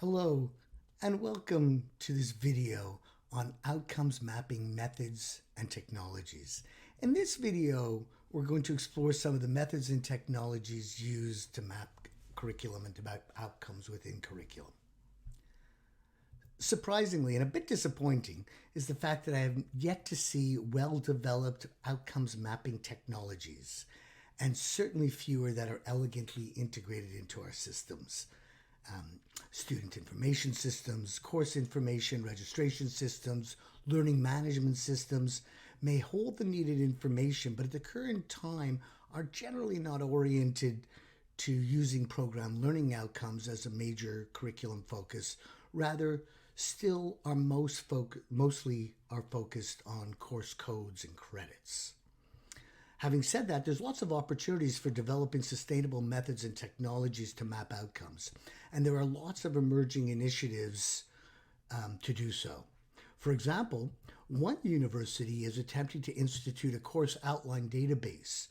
Hello, and welcome to this video on outcomes mapping methods and technologies. In this video, we're going to explore some of the methods and technologies used to map curriculum and to map outcomes within curriculum. Surprisingly, and a bit disappointing, is the fact that I have yet to see well-developed outcomes mapping technologies, and certainly fewer that are elegantly integrated into our systems. Student information systems, course information registration systems, learning management systems may hold the needed information, but at the current time are generally not oriented to using program learning outcomes as a major curriculum focus. Rather, still are mostly are focused on course codes and credits. Having said that, there's lots of opportunities for developing sustainable methods and technologies to map outcomes, and there are lots of emerging initiatives to do so. For example, one university is attempting to institute a course outline database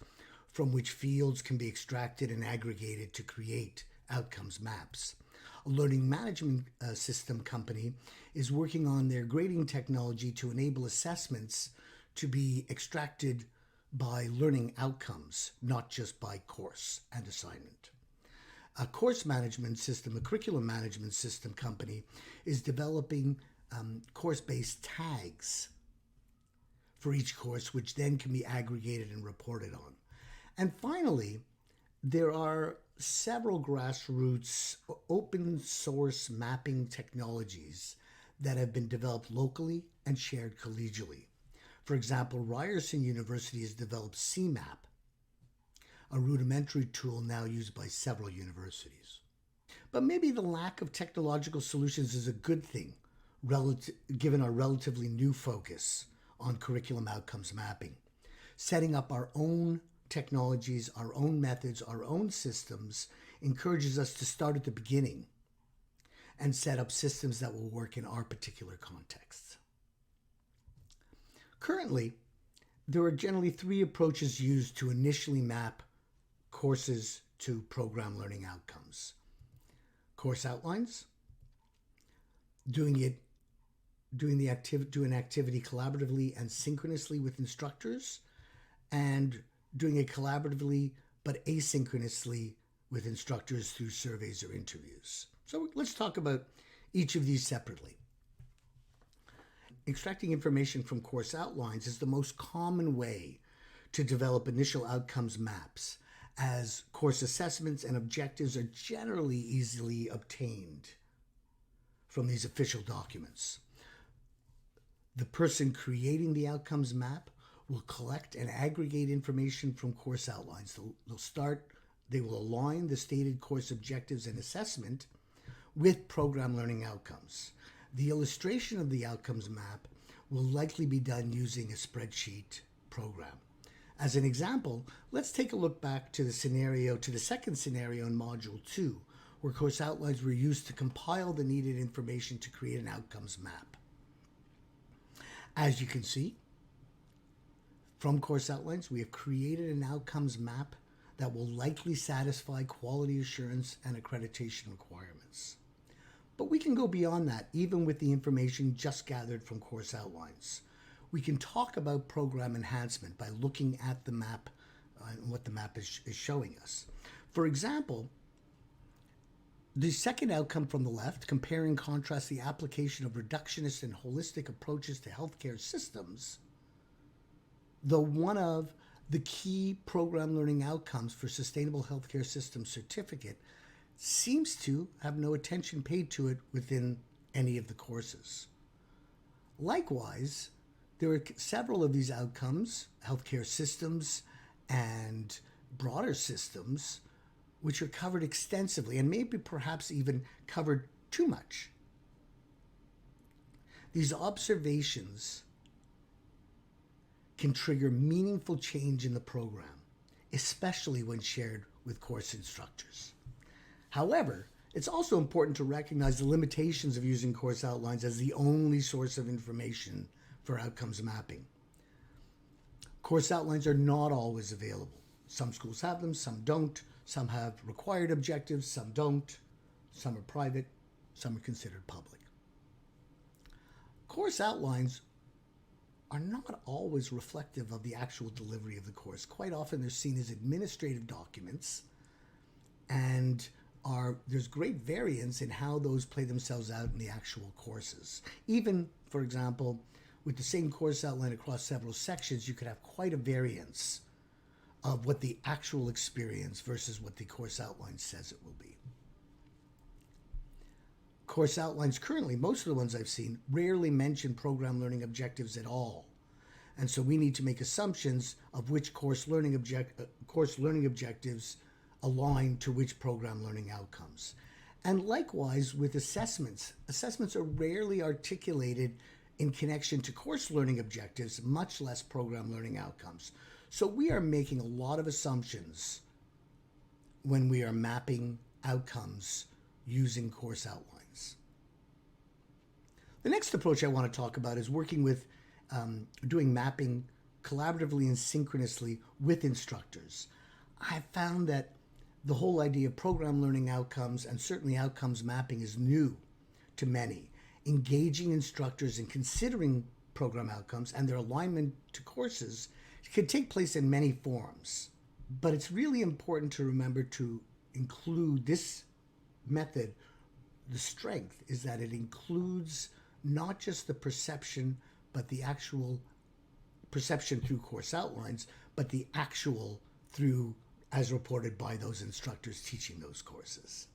from which fields can be extracted and aggregated to create outcomes maps. A learning management system company is working on their grading technology to enable assessments to be extracted by learning outcomes, not just by course and assignment. A course management system, a curriculum management system company, is developing course-based tags for each course, which then can be aggregated and reported on. And finally, there are several grassroots open source mapping technologies that have been developed locally and shared collegially. For example, Ryerson University has developed CMAP, a rudimentary tool now used by several universities. But maybe the lack of technological solutions is a good thing, given our relatively new focus on curriculum outcomes mapping. Setting up our own technologies, our own methods, our own systems encourages us to start at the beginning and set up systems that will work in our particular contexts. Currently, there are generally three approaches used to initially map courses to program learning outcomes. Course outlines, doing an activity collaboratively and synchronously with instructors, and doing it collaboratively but asynchronously with instructors through surveys or interviews. So let's talk about each of these separately. Extracting information from course outlines is the most common way to develop initial outcomes maps, as course assessments and objectives are generally easily obtained from these official documents. The person creating the outcomes map will collect and aggregate information from course outlines. They will align the stated course objectives and assessment with program learning outcomes. The illustration of the outcomes map will likely be done using a spreadsheet program. As an example, let's take a look back to the second scenario in Module 2, where course outlines were used to compile the needed information to create an outcomes map. As you can see, from course outlines, we have created an outcomes map that will likely satisfy quality assurance and accreditation requirements. But we can go beyond that, even with the information just gathered from course outlines. We can talk about program enhancement by looking at the map and what the map is showing us. For example, the second outcome from the left, compare and contrast the application of reductionist and holistic approaches to healthcare systems, though one of the key program learning outcomes for Sustainable Healthcare System certificate seems to have no attention paid to it within any of the courses. Likewise, there are several of these outcomes, healthcare systems and broader systems, which are covered extensively and maybe perhaps even covered too much. These observations can trigger meaningful change in the program, especially when shared with course instructors. However, it's also important to recognize the limitations of using course outlines as the only source of information for outcomes mapping. Course outlines are not always available. Some schools have them, some don't. Some have required objectives, some don't. Some are private, some are considered public. Course outlines are not always reflective of the actual delivery of the course. Quite often they're seen as administrative documents, and there's great variance in how those play themselves out in the actual courses. Even, for example, with the same course outline across several sections, you could have quite a variance of what the actual experience versus what the course outline says it will be. Course outlines currently, most of the ones I've seen, rarely mention program learning objectives at all. And so we need to make assumptions of which course learning objectives align to which program learning outcomes. And likewise with assessments. Assessments are rarely articulated in connection to course learning objectives, much less program learning outcomes. So we are making a lot of assumptions when we are mapping outcomes using course outlines. The next approach I want to talk about is working with doing mapping collaboratively and synchronously with instructors. I found that the whole idea of program learning outcomes and certainly outcomes mapping is new to many. Engaging instructors in considering program outcomes and their alignment to courses can take place in many forms. But it's really important to remember to include this method. The strength is that it includes not just the perception, but the actual perception through course outlines, but the actual through as reported by those instructors teaching those courses.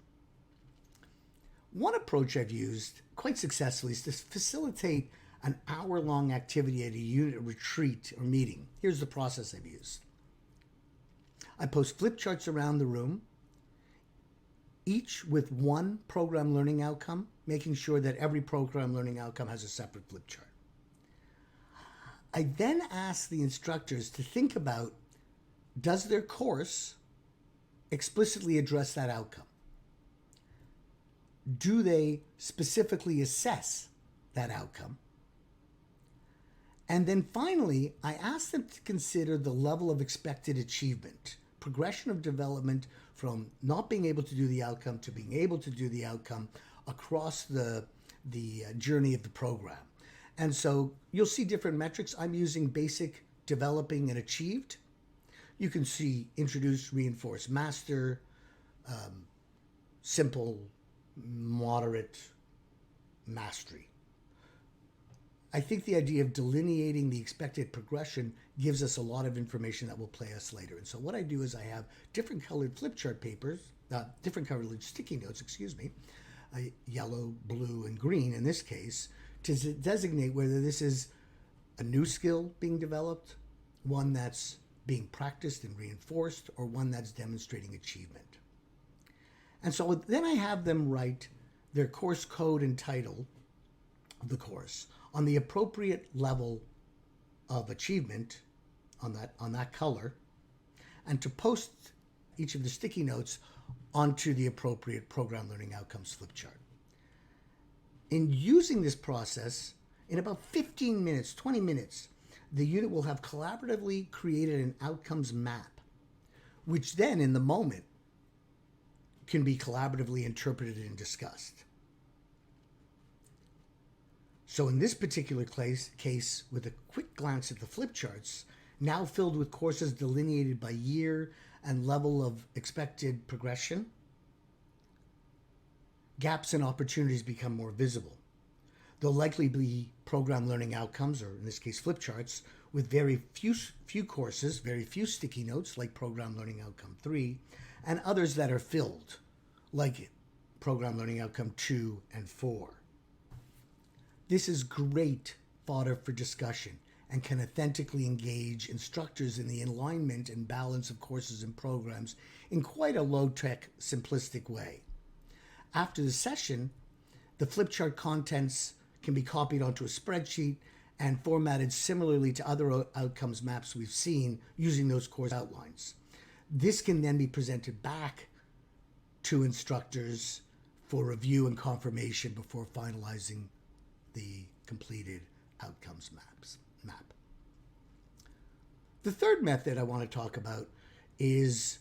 One approach I've used quite successfully is to facilitate an hour-long activity at a unit retreat or meeting. Here's the process I've used. I post flip charts around the room, each with one program learning outcome, making sure that every program learning outcome has a separate flip chart. I then ask the instructors to think about, does their course explicitly address that outcome? Do they specifically assess that outcome? And then finally, I ask them to consider the level of expected achievement, progression of development from not being able to do the outcome to being able to do the outcome across the journey of the program. And so you'll see different metrics. I'm using basic, developing, and achieved. You can see introduce, reinforce, master, simple, moderate, mastery. I think the idea of delineating the expected progression gives us a lot of information that will play us later. And so what I do is I have different colored flip chart papers, different colored sticky notes, yellow, blue, and green in this case, to designate whether this is a new skill being developed, one that's being practiced and reinforced, or one that's demonstrating achievement. And so then I have them write their course code and title of the course on the appropriate level of achievement on that color, and to post each of the sticky notes onto the appropriate program learning outcomes flip chart. In using this process, in about 15 minutes, 20 minutes, the unit will have collaboratively created an outcomes map, which then in the moment can be collaboratively interpreted and discussed. So in this particular case, with a quick glance at the flip charts, now filled with courses delineated by year and level of expected progression, gaps and opportunities become more visible. There'll likely be program learning outcomes, or in this case flip charts, with very few courses, very few sticky notes like program learning outcome 3, and others that are filled, like program learning outcome 2 and 4. This is great fodder for discussion and can authentically engage instructors in the alignment and balance of courses and programs in quite a low-tech, simplistic way. After the session, the flip chart contents can be copied onto a spreadsheet and formatted similarly to other outcomes maps we've seen using those course outlines. This can then be presented back to instructors for review and confirmation before finalizing the completed outcomes map. The third method I want to talk about is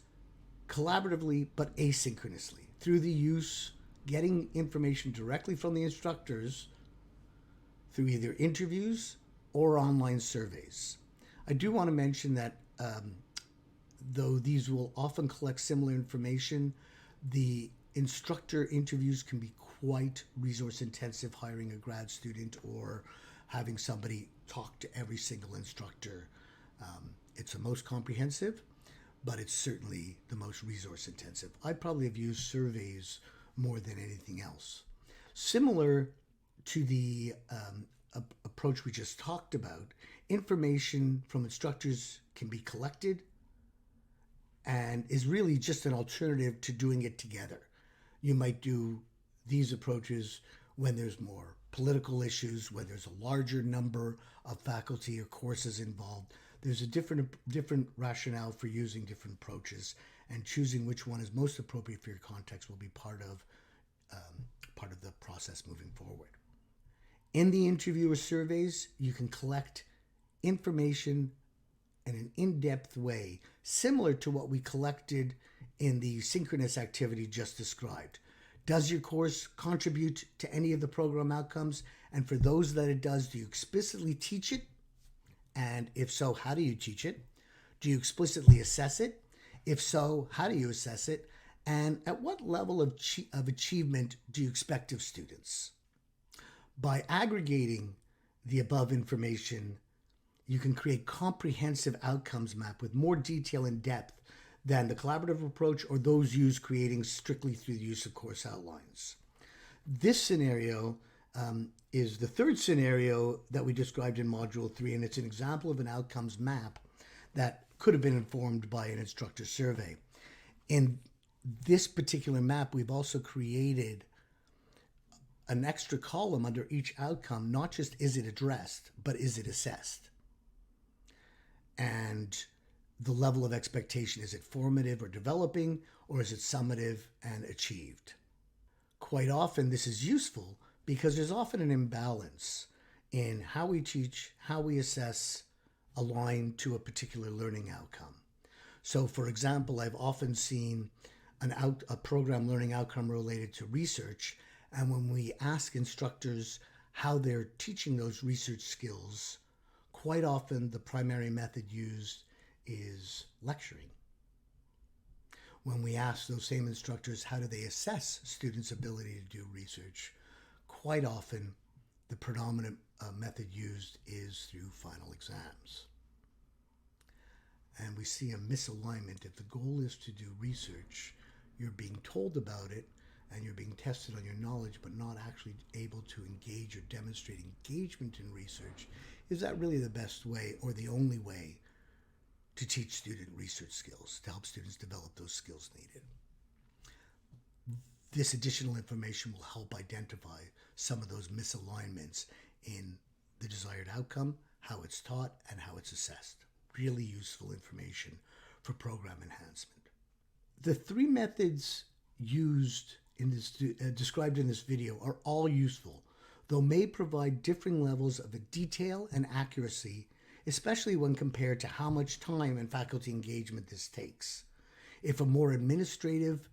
collaboratively but asynchronously through the use getting information directly from the instructors through either interviews or online surveys. I do want to mention that though these will often collect similar information, the instructor interviews can be quite resource intensive, hiring a grad student or having somebody talk to every single instructor. It's the most comprehensive, but it's certainly the most resource intensive. I probably have used surveys more than anything else. Similar to the approach we just talked about, information from instructors can be collected and is really just an alternative to doing it together. You might do these approaches when there's more political issues, when there's a larger number of faculty or courses involved. There's a different rationale for using different approaches, and choosing which one is most appropriate for your context will be part of the process moving forward. In the interviewer surveys, you can collect information in an in-depth way, similar to what we collected in the synchronous activity just described. Does your course contribute to any of the program outcomes? And for those that it does, do you explicitly teach it? And if so, how do you teach it? Do you explicitly assess it? If so, how do you assess it? And at what level of achievement do you expect of students? By aggregating the above information, you can create comprehensive outcomes map with more detail and depth than the collaborative approach or those used creating strictly through the use of course outlines. This scenario is the third scenario that we described in Module 3, and it's an example of an outcomes map that could have been informed by an instructor survey. In this particular map, we've also created an extra column under each outcome, not just is it addressed, but is it assessed? And the level of expectation, is it formative or developing, or is it summative and achieved? Quite often this is useful because there's often an imbalance in how we teach, how we assess, align to a particular learning outcome. So for example, I've often seen a program learning outcome related to research, and when we ask instructors how they're teaching those research skills, quite often the primary method used is lecturing. When we ask those same instructors how do they assess students' ability to do research, quite often the predominant method used is through final exams. And we see a misalignment. If the goal is to do research, you're being told about it and you're being tested on your knowledge, but not actually able to engage or demonstrate engagement in research. Is that really the best way or the only way to teach student research skills, to help students develop those skills needed? This additional information will help identify some of those misalignments in the desired outcome, how it's taught, and how it's assessed. Really useful information for program enhancement. The three methods used in this described in this video are all useful, though may provide differing levels of detail and accuracy, especially when compared to how much time and faculty engagement this takes. If a more administrative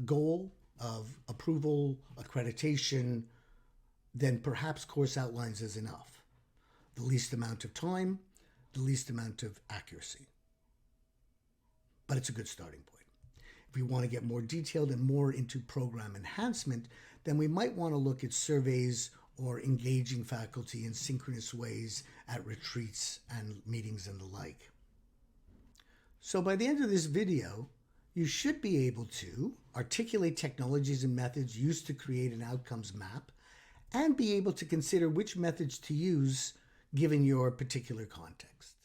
goal of approval, accreditation, then perhaps course outlines is enough. The least amount of time, the least amount of accuracy. But it's a good starting point. If we want to get more detailed and more into program enhancement, then we might want to look at surveys or engaging faculty in synchronous ways at retreats and meetings and the like. So by the end of this video, you should be able to articulate technologies and methods used to create an outcomes map and be able to consider which methods to use given your particular context.